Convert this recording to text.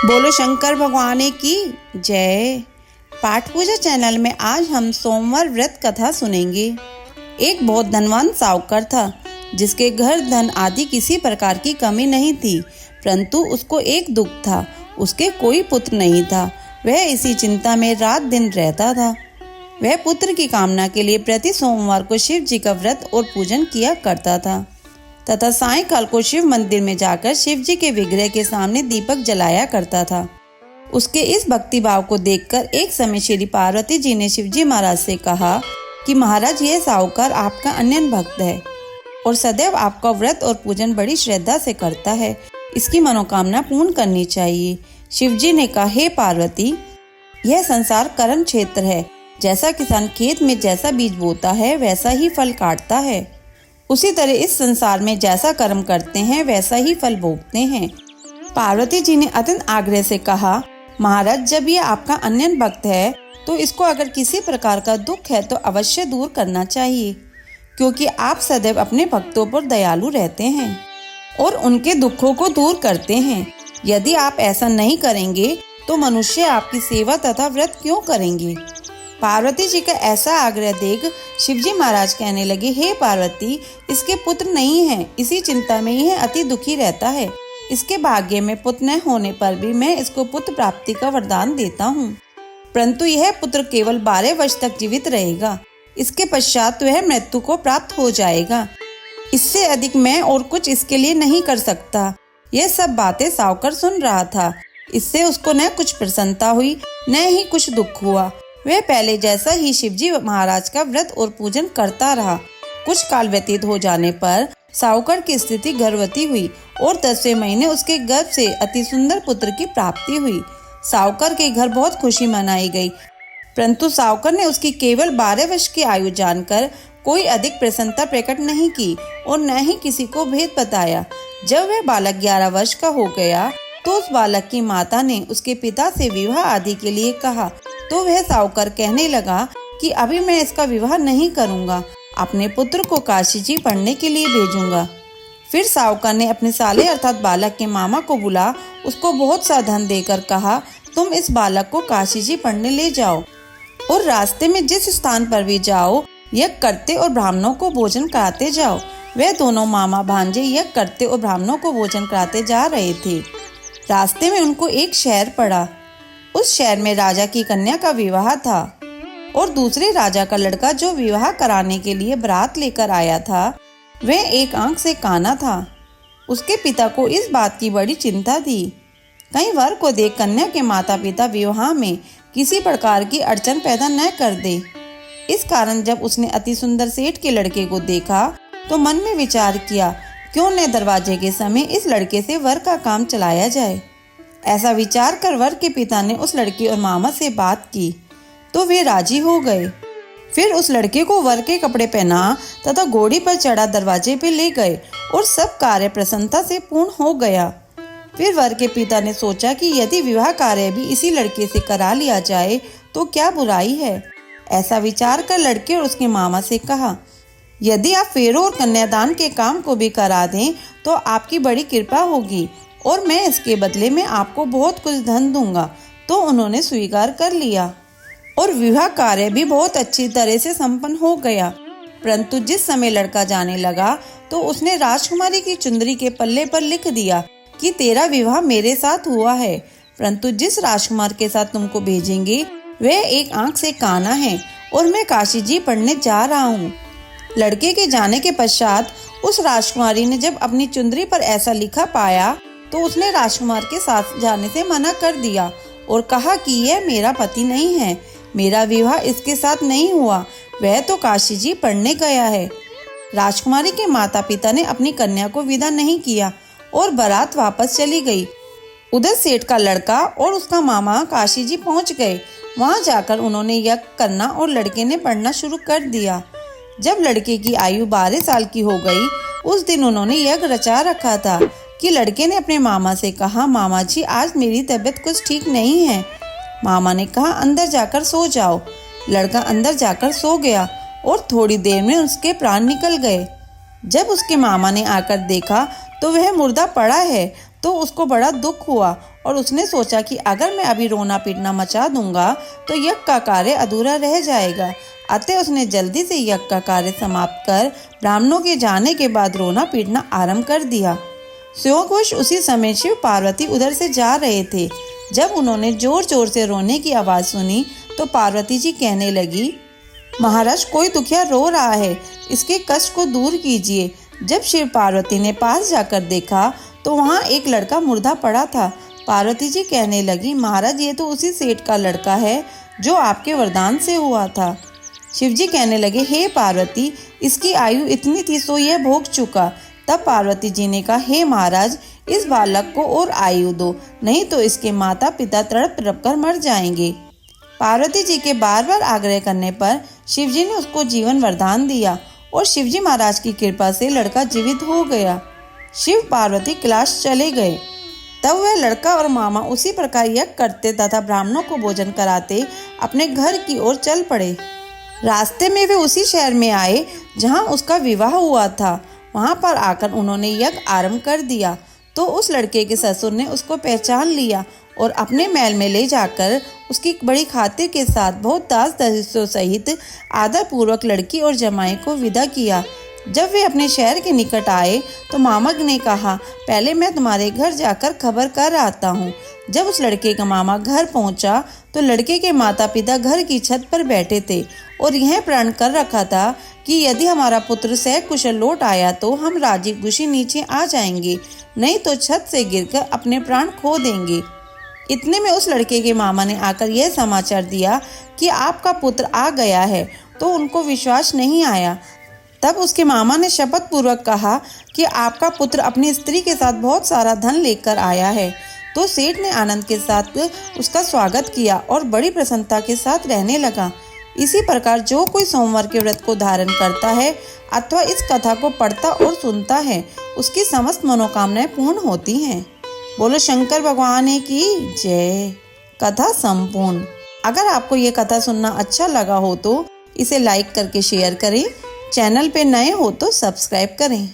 बोलो शंकर भगवान की जय। पाठ पूजा चैनल में आज हम सोमवार व्रत कथा सुनेंगे। एक बहुत धनवान साहूकार था जिसके घर धन आदि किसी प्रकार की कमी नहीं थी, परंतु उसको एक दुख था, उसके कोई पुत्र नहीं था। वह इसी चिंता में रात दिन रहता था। वह पुत्र की कामना के लिए प्रति सोमवार को शिव जी का व्रत और पूजन किया करता था तथा सायंकाल को शिव मंदिर में जाकर शिव जी के विग्रह के सामने दीपक जलाया करता था। उसके इस भक्ति भाव को देखकर एक समय श्री पार्वती जी ने शिव जी महाराज से कहा कि महाराज, यह साहूकार आपका अनन्य भक्त है और सदैव आपका व्रत और पूजन बड़ी श्रद्धा से करता है, इसकी मनोकामना पूर्ण करनी चाहिए। शिव जी ने कहा, हे पार्वती, यह संसार कर्म क्षेत्र है। जैसा किसान खेत में जैसा बीज बोता है वैसा ही फल काटता है, उसी तरह इस संसार में जैसा कर्म करते हैं वैसा ही फल भोगते हैं। पार्वती जी ने अत्यंत आग्रह से कहा, महाराज, जब ये आपका अनन्य भक्त है तो इसको अगर किसी प्रकार का दुख है तो अवश्य दूर करना चाहिए, क्योंकि आप सदैव अपने भक्तों पर दयालु रहते हैं और उनके दुखों को दूर करते हैं। यदि आप ऐसा नहीं करेंगे तो मनुष्य आपकी सेवा तथा व्रत क्यों करेंगे। पार्वती जी का ऐसा आग्रह देख शिवजी महाराज कहने लगे, हे पार्वती, इसके पुत्र नहीं है, इसी चिंता में यह अति दुखी रहता है। इसके भाग्य में पुत्र न होने पर भी मैं इसको पुत्र प्राप्ति का वरदान देता हूँ, परंतु यह पुत्र केवल 12 वर्ष तक जीवित रहेगा। इसके पश्चात वह मृत्यु को प्राप्त हो जाएगा। इससे अधिक मैं और कुछ इसके लिए नहीं कर सकता। यह सब बातें साहूकार सुन रहा था। इससे उसको न कुछ प्रसन्नता हुई न ही कुछ दुख हुआ। वह पहले जैसा ही शिवजी महाराज का व्रत और पूजन करता रहा। कुछ काल व्यतीत हो जाने पर साहूकार की स्थिति गर्भवती हुई और 10वें महीने उसके गर्भ से अति सुंदर पुत्र की प्राप्ति हुई। साहूकार के घर बहुत खुशी मनाई गई, परंतु साहूकार ने उसकी केवल 12 वर्ष की आयु जानकर कोई अधिक प्रसन्नता प्रकट नहीं की और न ही किसी को भेद बताया। जब वह बालक 11 वर्ष का हो गया तो उस बालक की माता ने उसके पिता से विवाह आदि के लिए कहा, तो वह साहूकार कहने लगा कि अभी मैं इसका विवाह नहीं करूंगा, अपने पुत्र को काशी जी पढ़ने के लिए भेजूंगा। फिर साहूकार ने अपने साले अर्थात बालक के मामा को बुला उसको बहुत सा धन देकर कहा, तुम इस बालक को काशी जी पढ़ने ले जाओ और रास्ते में जिस स्थान पर भी जाओ यज्ञ करते और ब्राह्मणों को भोजन कराते जाओ। वह दोनों मामा भांजे यज्ञ करते और ब्राह्मणों को भोजन कराते जा रहे थे। रास्ते में उनको एक शहर पड़ा। उस शहर में राजा की कन्या का विवाह था और दूसरे राजा का लड़का जो विवाह कराने के लिए बारात लेकर आया था वह एक आंख से काना था। उसके पिता को इस बात की बड़ी चिंता थी, कहीं वर को देख कन्या के माता पिता विवाह में किसी प्रकार की अड़चन पैदा न कर दे। इस कारण जब उसने अति सुंदर सेठ के लड़के को देखा तो मन में विचार किया, क्यों न दरवाजे के समय इस लड़के से वर का काम चलाया जाए। ऐसा विचार कर वर के पिता ने उस लड़के और मामा से बात की तो वे राजी हो गए। फिर उस लड़के को वर के कपड़े पहना तथा घोड़ी पर चढ़ा दरवाजे पे ले गए और सब कार्य प्रसन्नता से पूर्ण हो गया। फिर वर के पिता ने सोचा कि यदि विवाह कार्य भी इसी लड़के से करा लिया जाए तो क्या बुराई है। ऐसा विचार कर लड़के और उसके मामा से कहा, यदि आप फेरों और कन्यादान के काम को भी करा दें तो आपकी बड़ी कृपा होगी और मैं इसके बदले में आपको बहुत कुछ धन दूंगा। तो उन्होंने स्वीकार कर लिया और विवाह कार्य भी बहुत अच्छी तरह से संपन्न हो गया। परंतु जिस समय लड़का जाने लगा तो उसने राजकुमारी की चुंदरी के पल्ले पर लिख दिया कि तेरा विवाह मेरे साथ हुआ है, परंतु जिस राजकुमार के साथ तुमको भेजेंगे वह एक आंख से काना है और मैं काशी जी पढ़ने जा रहा हूँ। लड़के के जाने के पश्चात उस राजकुमारी ने जब अपनी चुंदरी पर ऐसा लिखा पाया तो उसने राजकुमार के साथ जाने से मना कर दिया और कहा कि यह मेरा पति नहीं है, मेरा विवाह इसके साथ नहीं हुआ, वह तो काशी जी पढ़ने गया है। राजकुमारी के माता पिता ने अपनी कन्या को विदा नहीं किया और बारात वापस चली गई। उधर सेठ का लड़का और उसका मामा काशी जी पहुंच गए। वहां जाकर उन्होंने यज्ञ करना और लड़के ने पढ़ना शुरू कर दिया। जब लड़के की आयु 12 साल की हो गई उस दिन उन्होंने यज्ञ रचा रखा था कि लड़के ने अपने मामा से कहा, मामा जी, आज मेरी तबीयत कुछ ठीक नहीं है। मामा ने कहा, अंदर जाकर सो जाओ। लड़का अंदर जाकर सो गया और थोड़ी देर में उसके प्राण निकल गए। जब उसके मामा ने आकर देखा तो वह मुर्दा पड़ा है तो उसको बड़ा दुख हुआ और उसने सोचा कि अगर मैं अभी रोना पीटना मचा दूंगा तो यज्ञ का कार्य अधूरा रह जाएगा। अतः उसने जल्दी से यज्ञ का कार्य समाप्त कर ब्राह्मणों के जाने के बाद रोना पीटना आरंभ कर दिया। संयोगवश उसी समय शिव पार्वती उधर से जा रहे थे। जब उन्होंने जोर जोर से रोने की आवाज सुनी तो पार्वती जी कहने लगी, महाराज कोई दुखिया रो रहा है, इसके कष्ट को दूर कीजिए। जब शिव पार्वती ने पास जाकर देखा तो वहाँ एक लड़का मुर्दा पड़ा था। पार्वती जी कहने लगी, महाराज ये तो उसी सेठ का लड़का है जो आपके वरदान से हुआ था। शिव जी कहने लगे, हे पार्वती, इसकी आयु इतनी थी सो यह भोग चुका। तब पार्वती जी ने कहा, हे महाराज, इस बालक को और आयु दो, नहीं तो इसके माता पिता तड़प तड़प कर मर जाएंगे। पार्वती जी के बार बार आग्रह करने पर शिव जी ने उसको जीवन वरदान दिया और शिव जी महाराज की कृपा से लड़का जीवित हो गया। शिव पार्वती कैलाश चले गए। तब वह लड़का और मामा उसी प्रकार यज्ञ करते तथा ब्राह्मणों को भोजन कराते अपने घर की ओर चल पड़े। रास्ते में वे उसी शहर में आए जहां उसका विवाह हुआ था। वहां पर आकर उन्होंने यज्ञ आरंभ कर दिया तो उस लड़के के ससुर ने उसको पहचान लिया और अपने महल में ले जाकर उसकी बड़ी खातिर के साथ बहुत दास दासियों सहित आदर पूर्वक लड़की और जमाई को विदा किया। जब वे अपने शहर के निकट आए तो मामा ने कहा, पहले मैं तुम्हारे घर जाकर खबर कर आता हूँ। जब उस लड़के का मामा घर पहुँचा तो लड़के के माता पिता घर की छत पर बैठे थे और यह प्रण कर रखा था कि यदि हमारा पुत्र सकुशल लौट आया तो हम राजी खुशी नीचे आ जाएंगे, नहीं तो छत से गिरकर अपने प्राण खो देंगे। इतने में उस लड़के के मामा ने आकर यह समाचार दिया कि आपका पुत्र आ गया है, तो उनको विश्वास नहीं आया। तब उसके मामा ने शपथ पूर्वक कहा कि आपका पुत्र अपनी स्त्री के साथ बहुत सारा धन लेकर आया है। तो सेठ ने आनंद के साथ उसका स्वागत किया और बड़ी प्रसन्नता के साथ रहने लगा। इसी प्रकार जो कोई सोमवार के व्रत को धारण करता है अथवा इस कथा को पढ़ता और सुनता है, उसकी समस्त मनोकामनाएं पूर्ण होती हैं। बोलो शंकर भगवान की जय। कथा संपूर्ण। अगर आपको ये कथा सुनना अच्छा लगा हो तो इसे लाइक करके शेयर करें। चैनल पे नए हो तो सब्सक्राइब करें।